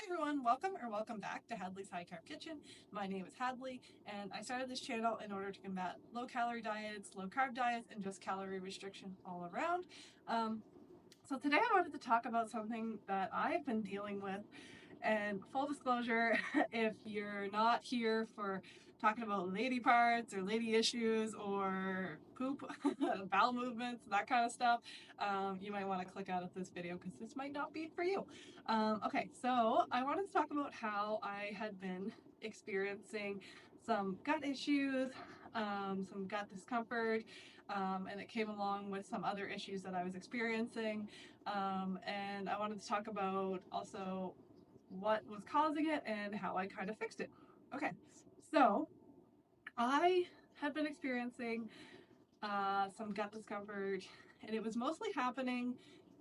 everyone, welcome back to Hadley's High Carb Kitchen. My name is Hadley, and I started this channel in order to combat low calorie diets, low carb diets, and just calorie restriction all around. So today I wanted to talk about something that I've been dealing with. And full disclosure, if you're not here for talking about lady parts or lady issues or poop, bowel movements, that kind of stuff, you might want to click out of this video because this might not be for you. Okay, so I wanted to talk about how I had been experiencing some gut issues, some gut discomfort, and it came along with some other issues that I was experiencing. And I wanted to talk about also what was causing it and how I kind of fixed it. Okay, so I had been experiencing some gut discomfort, and it was mostly happening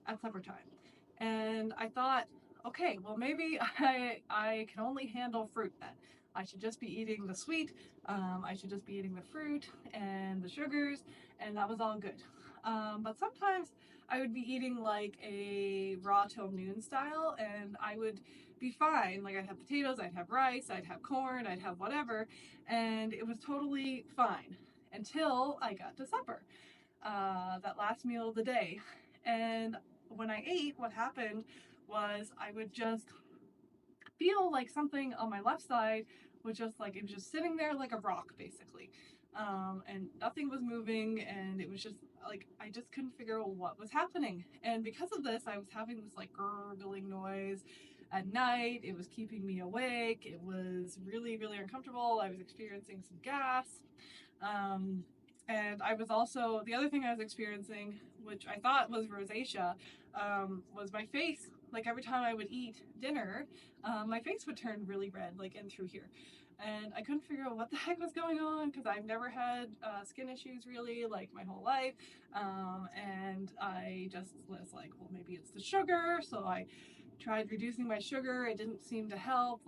at supper time. And I thought, okay, well maybe I can only handle fruit then. I should just be eating the sweet, I should just be eating the fruit and the sugars, and that was all good. But sometimes I would be eating like a raw till noon style, and I would be fine. Like I'd have potatoes, I'd have rice, I'd have corn, I'd have whatever, and it was totally fine until I got to supper, that last meal of the day. And when I ate, what happened was I would just feel like something on my left side was just like, it was just sitting there like a rock basically. And nothing was moving, and it was just like I just couldn't figure out what was happening. And because of this, I was having this like gurgling noise at night. It was keeping me awake. It was really, really uncomfortable. I was experiencing some gas. And I was also, the other thing I was experiencing, which I thought was rosacea, was my face. Like every time I would eat dinner, my face would turn really red, like in through here. And I couldn't figure out what the heck was going on because I've never had skin issues really, like my whole life. And I just was like, well, maybe it's the sugar. So I tried reducing my sugar. It didn't seem to help.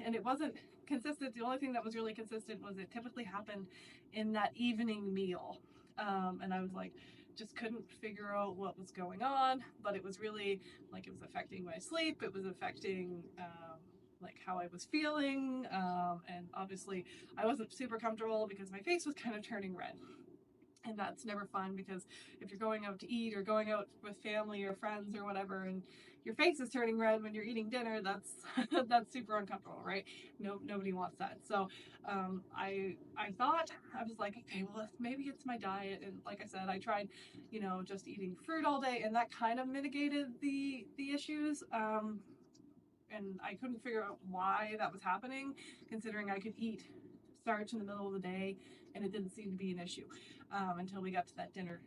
And it wasn't consistent. The only thing that was really consistent was it typically happened in that evening meal. And I was like, just couldn't figure out what was going on, but it was really like it was affecting my sleep. It was affecting like how I was feeling. And obviously I wasn't super comfortable because my face was kind of turning red. And that's never fun because if you're going out to eat or going out with family or friends or whatever, and your face is turning red when you're eating dinner, that's that's super uncomfortable, right? Nobody wants that. So I thought, I was like, okay, well maybe it's my diet. And like I said, I tried, just eating fruit all day, and that kind of mitigated the issues. And I couldn't figure out why that was happening, considering I could eat starch in the middle of the day and it didn't seem to be an issue until we got to that dinner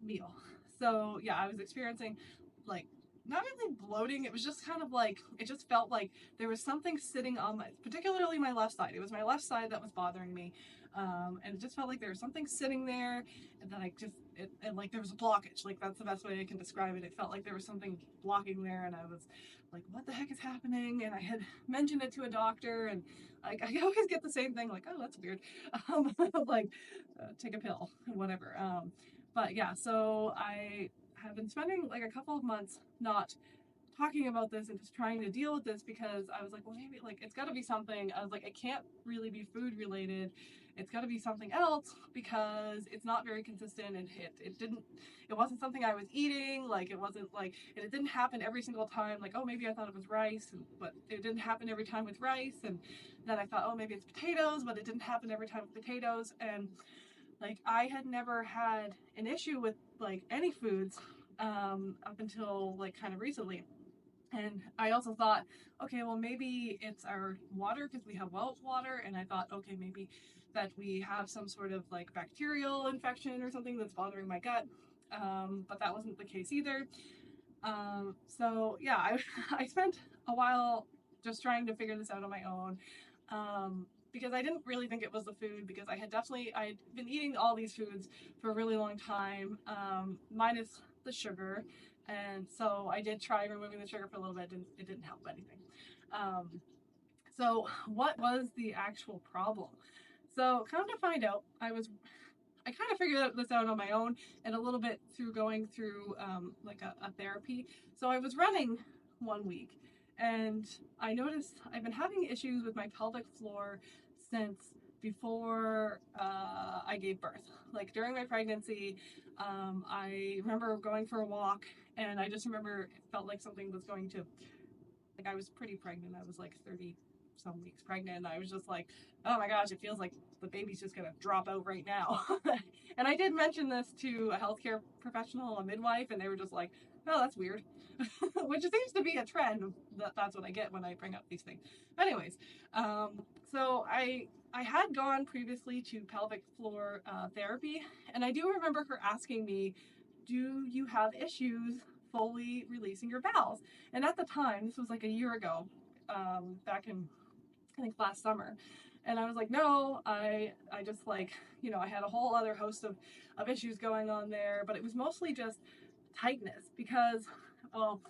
meal. So yeah, I was experiencing like not really bloating. It was just kind of like, it just felt like there was something sitting on particularly my left side. It was my left side that was bothering me. And it just felt like there was something sitting there, and then and like there was a blockage. Like that's the best way I can describe it. It felt like there was something blocking there, and I was like, what the heck is happening? And I had mentioned it to a doctor, and I always get the same thing, like, oh, that's weird. Like, take a pill, whatever. But yeah, so I have been spending like a couple of months not talking about this and just trying to deal with this because I was like, well, maybe like it's got to be something. I was like, it can't really be food related. It's got to be something else because it's not very consistent, and it wasn't something I was eating. Like it wasn't like, and it didn't happen every single time. Like, oh, maybe I thought it was rice, but it didn't happen every time with rice. And then I thought, oh, maybe it's potatoes, but it didn't happen every time with potatoes. And like I had never had an issue with like any foods up until like kind of recently. And I also thought, okay, well, maybe it's our water because we have well water. And I thought, okay, maybe that we have some sort of like bacterial infection or something that's bothering my gut. But that wasn't the case either. So yeah, I spent a while just trying to figure this out on my own. Because I didn't really think it was the food, because I'd been eating all these foods for a really long time, minus the sugar. And so I did try removing the sugar for a little bit, and it didn't help anything. So what was the actual problem? So come to find out, I kind of figured this out on my own, and a little bit through going through like a therapy. So I was running one week, And I noticed I've been having issues with my pelvic floor since before I gave birth. Like during my pregnancy, I remember going for a walk, and I just remember it felt like something was going to, like, I was pretty pregnant. I was like 30 some weeks pregnant, and I was just like, oh my gosh, it feels like the baby's just gonna drop out right now. And I did mention this to a healthcare professional, a midwife, and they were just like, oh, that's weird. Which seems to be a trend. That's what I get when I bring up these things. Anyways, so I had gone previously to pelvic floor therapy, and I do remember her asking me, do you have issues fully releasing your bowels? And at the time, this was like a year ago, back in, I think, last summer. And I was like, no, I just, like, you know, I had a whole other host of issues going on there, but it was mostly just tightness because, well,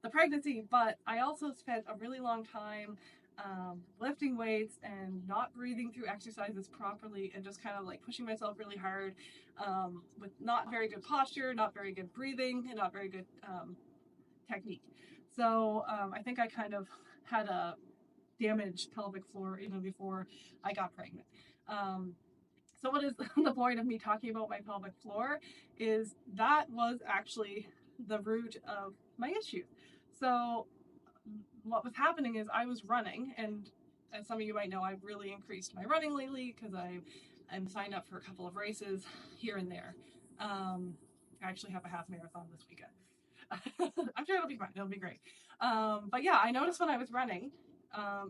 the pregnancy, but I also spent a really long time lifting weights and not breathing through exercises properly, and just kind of like pushing myself really hard with not very good posture, not very good breathing, and not very good technique. So I think I kind of had a damaged pelvic floor even before I got pregnant. So what is the point of me talking about my pelvic floor is that was actually the root of my issue. So what was happening is I was running, and as some of you might know, I've really increased my running lately because I'm signed up for a couple of races here and there. I actually have a half marathon this weekend. I'm sure it'll be fine. It'll be great. But yeah, I noticed when I was running,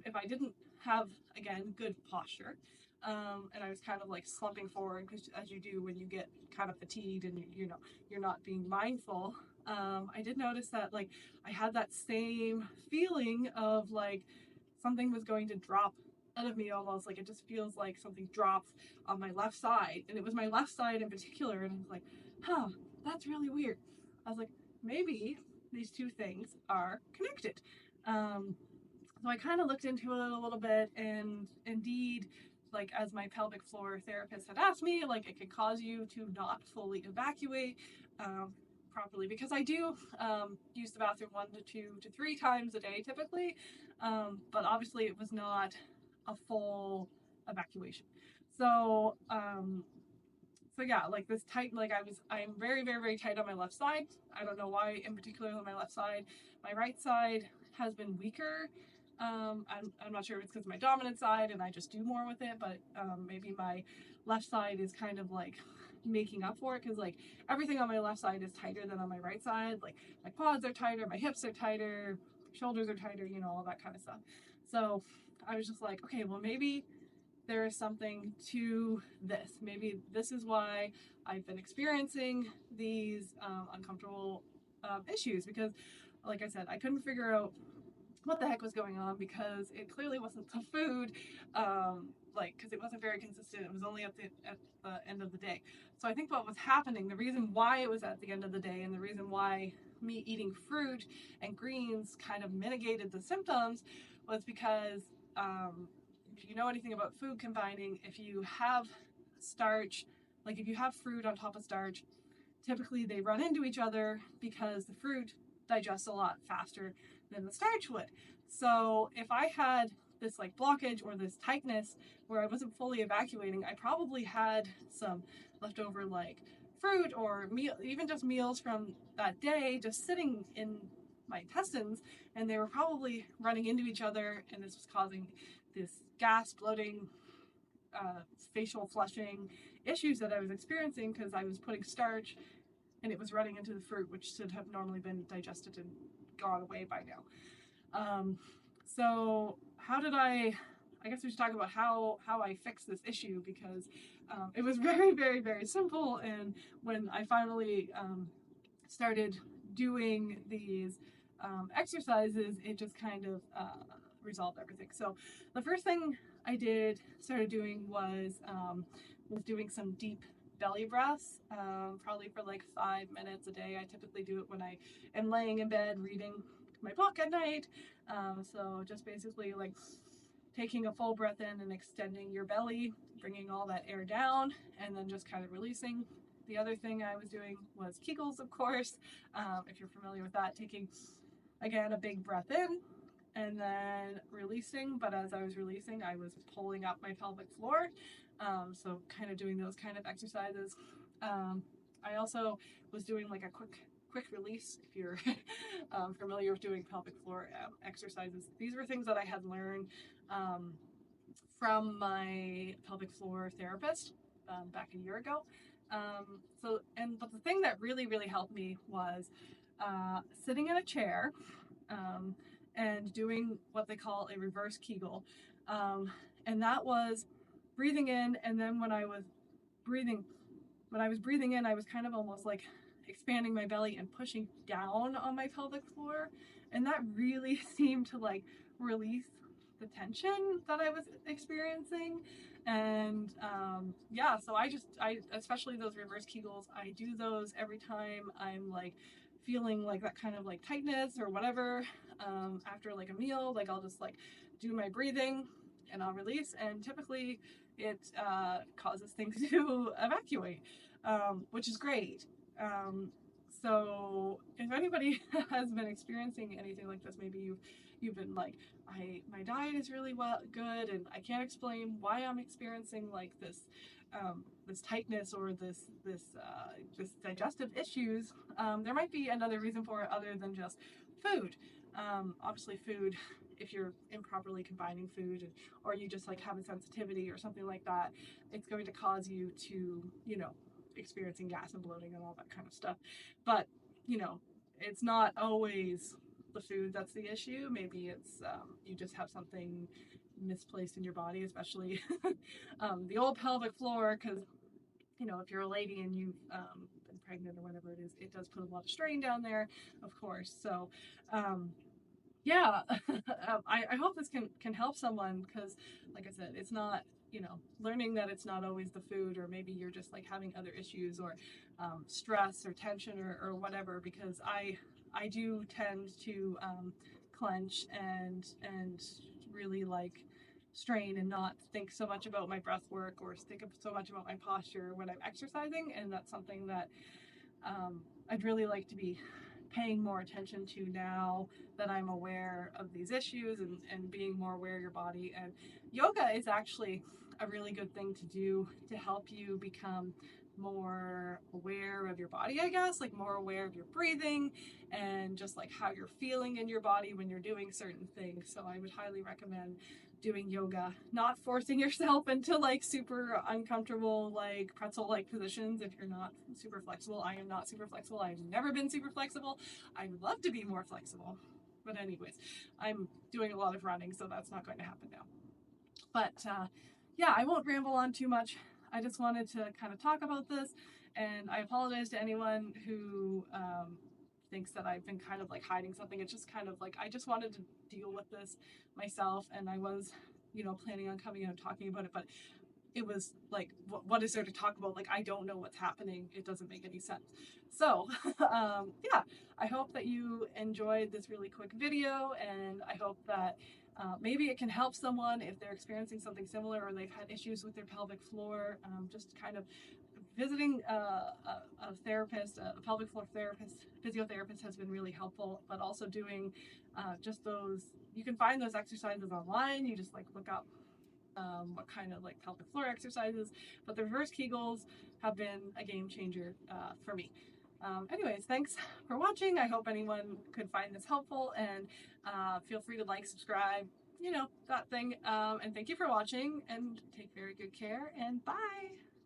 if I didn't have, again, good posture, and I was kind of like slumping forward, because as you do when you get kind of fatigued and you're not being mindful, I did notice that, like, I had that same feeling of like something was going to drop out of me, almost like it just feels like something drops on my left side, and it was my left side in particular, and I was like, huh, that's really weird. I was like, maybe these two things are connected. So I kind of looked into it a little bit, and indeed, like, as my pelvic floor therapist had asked me, like, it could cause you to not fully evacuate properly, because I do use the bathroom 1 to 2 to 3 times a day typically, but obviously it was not a full evacuation. So so yeah, like this tight, like I'm very, very, very tight on my left side. I don't know why in particular on my left side. My right side has been weaker. I'm not sure if it's because of my dominant side and I just do more with it, but maybe my left side is kind of like making up for it, because like everything on my left side is tighter than on my right side. Like my quads are tighter, my hips are tighter, shoulders are tighter, you know, all that kind of stuff. So I was just like, okay, well, maybe there is something to this. Maybe this is why I've been experiencing these uncomfortable issues, because, like I said, I couldn't figure out what the heck was going on, because it clearly wasn't the food, because it wasn't very consistent. It was only at the end of the day. So I think what was happening, the reason why it was at the end of the day, and the reason why me eating fruit and greens kind of mitigated the symptoms, was because if you know anything about food combining, if you have starch, like if you have fruit on top of starch, typically they run into each other because the fruit digests a lot faster than the starch would. So if I had this like blockage or this tightness where I wasn't fully evacuating, I probably had some leftover like fruit or meal, even just meals from that day just sitting in my intestines, and they were probably running into each other, and this was causing this gas, bloating, facial flushing issues that I was experiencing, because I was putting starch and it was running into the fruit, which should have normally been digested and gone away by now. So how did I guess we should talk about how I fixed this issue, because it was very, very, very simple. And when I finally started doing these exercises, it just kind of resolved everything. So the first thing I started doing was doing some deep belly breaths, probably for like 5 minutes a day. I typically do it when I am laying in bed reading my book at night. So just basically like taking a full breath in and extending your belly, bringing all that air down, and then just kind of releasing. The other thing I was doing was Kegels, of course. If you're familiar with that, taking, again, a big breath in, and then releasing. But as I was releasing, I was pulling up my pelvic floor. So kind of doing those kind of exercises. I also was doing like a quick release. If you're familiar with doing pelvic floor exercises, these were things that I had learned from my pelvic floor therapist back a year ago. But the thing that really helped me was sitting in a chair and doing what they call a reverse Kegel. And that was breathing in, and then when I was breathing in, I was kind of almost like expanding my belly and pushing down on my pelvic floor. And that really seemed to like release the tension that I was experiencing. And yeah, so I especially those reverse Kegels, I do those every time I'm like feeling like that kind of like tightness or whatever. After like a meal, like I'll just like do my breathing and I'll release, and typically it causes things to evacuate, which is great. So if anybody has been experiencing anything like this, maybe you've been like, my diet is really good, and I can't explain why I'm experiencing like this tightness or this digestive issues. There might be another reason for it other than just food. Obviously food, if you're improperly combining food, or you just like have a sensitivity or something like that, it's going to cause you to, experiencing gas and bloating and all that kind of stuff. But, it's not always the food that's the issue. Maybe it's you just have something misplaced in your body, especially the old pelvic floor, because, if you're a lady and you've been pregnant or whatever it is, it does put a lot of strain down there, of course. So, yeah, I hope this can help someone, because like I said, it's not, learning that it's not always the food, or maybe you're just like having other issues, or stress or tension or whatever, because I do tend to clench and really like strain and not think so much about my breath work or think so much about my posture when I'm exercising. And that's something that I'd really like to be paying more attention to now that I'm aware of these issues, and being more aware of your body. And yoga is actually a really good thing to do to help you become more aware of your body, I guess, like more aware of your breathing and just like how you're feeling in your body when you're doing certain things. So I would highly recommend doing yoga, not forcing yourself into like super uncomfortable, like pretzel like positions if you're not super flexible. I am not super flexible. I've never been super flexible. I would love to be more flexible. But anyways, I'm doing a lot of running, so that's not going to happen now. But yeah, I won't ramble on too much. I just wanted to kind of talk about this, and I apologize to anyone who thinks that I've been kind of like hiding something. It's just kind of like, I just wanted to deal with this myself, and I was, planning on coming out and talking about it, but it was like, what is there to talk about? Like, I don't know what's happening. It doesn't make any sense. So, yeah, I hope that you enjoyed this really quick video, and I hope that maybe it can help someone if they're experiencing something similar, or they've had issues with their pelvic floor. Just kind of visiting a therapist, a pelvic floor therapist, physiotherapist has been really helpful, but also doing just those, you can find those exercises online. You just like look up what kind of like pelvic floor exercises, but the reverse Kegels have been a game changer for me. Anyways, thanks for watching. I hope anyone could find this helpful, and feel free to like, subscribe, that thing. And thank you for watching, and take very good care, and bye.